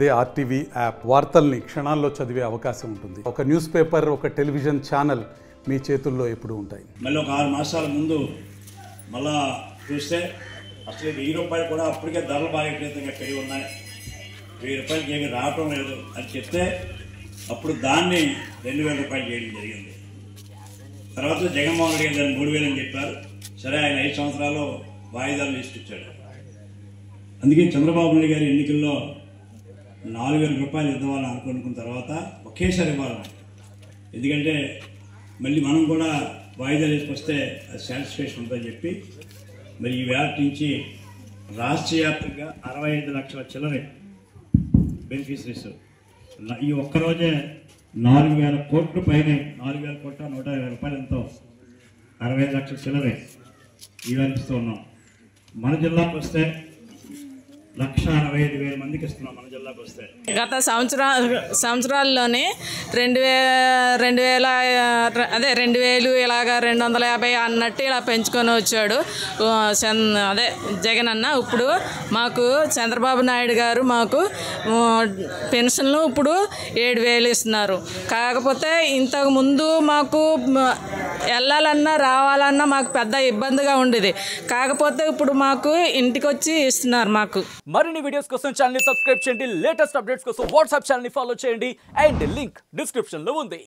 అదే RTV app వార్తల్ని క్షణాల్లో చదివే అవకాశం ఉంటుంది. ఒక న్యూస్ పేపర్, ఒక టెలివిజన్ ఛానల్ మీ చేతుల్లో ఎప్పుడూ ఉంటాయి. మళ్ళీ ఒక 6 మాసాల ముందు మళ్ళా చూస్తే అసలు 1000 రూపాయలు కూడా అప్పటికే ధరలు బాగా విపరీతంగా పెరిగి ఉన్నాయి. 1000 రూపాయలకి ఏమీ రావటం లేదు అని చెప్తే అప్పుడు దాన్ని 2000 రూపాయలు చేయడం జరిగింది. తర్వాత జగన్మోహన్ రెడ్డి గారు 3000 అని చెప్పారు. సరే, ఆయన 5 సంవత్సరాలు వాయిదాలు తీసుకొచ్చాడు. అందుకే చంద్రబాబు నాయుడు గారి ఎన్నికల్లో 4000 రూపాయలు ఇద్దామని అనుకున్న తర్వాత ఒకేసారి ఇవ్వాలని, ఎందుకంటే మళ్ళీ మనం కూడా వాయిదాలు వేసుకొస్తే అది సాటిస్ఫాక్షన్ ఉంటుందని చెప్పి మరి ఈ వేళ నుంచి రాష్ట్ర వ్యాప్తంగా 65 లక్షల చిల్లరే బెనిఫిషరీస్ ఈ ఒక్కరోజే 4000 కోట్ల పైనే 4000 కోట్ల 120 రూపాయలతో 65 లక్షల చిల్లరే ఇవ్వనిస్తూ ఉన్నాం. మన జిల్లాకు వస్తే 1,65,000 మందికి ఇస్తున్నాం. మన జిల్లాకు వస్తే గత సంవత్సరాల్లోనే 2000 ఇలాగా 250 అన్నట్టు ఇలా పెంచుకొని వచ్చాడు జగన్ అన్న. ఇప్పుడు మాకు చంద్రబాబు నాయుడు గారు మాకు పెన్షన్లు ఇప్పుడు 7,000 ఇస్తున్నారు. కాకపోతే ఇంతకుముందు మాకు వెళ్ళాలన్నా రావాలన్నా మాకు పెద్ద ఇబ్బందిగా ఉండేది. కాకపోతే ఇప్పుడు మాకు ఇంటికి వచ్చి ఇస్తున్నారు. మాకు మరిన్ని వీడియోస్ కోసం ఛానల్ ని సబ్స్క్రైబ్ చేయండి. లేటెస్ట్ అప్డేట్స్ కోసం వాట్సాప్ ఛానల్ ని ఫాలో చేయండి. అండ్ లింక్ డిస్క్రిప్షన్ లో ఉంది.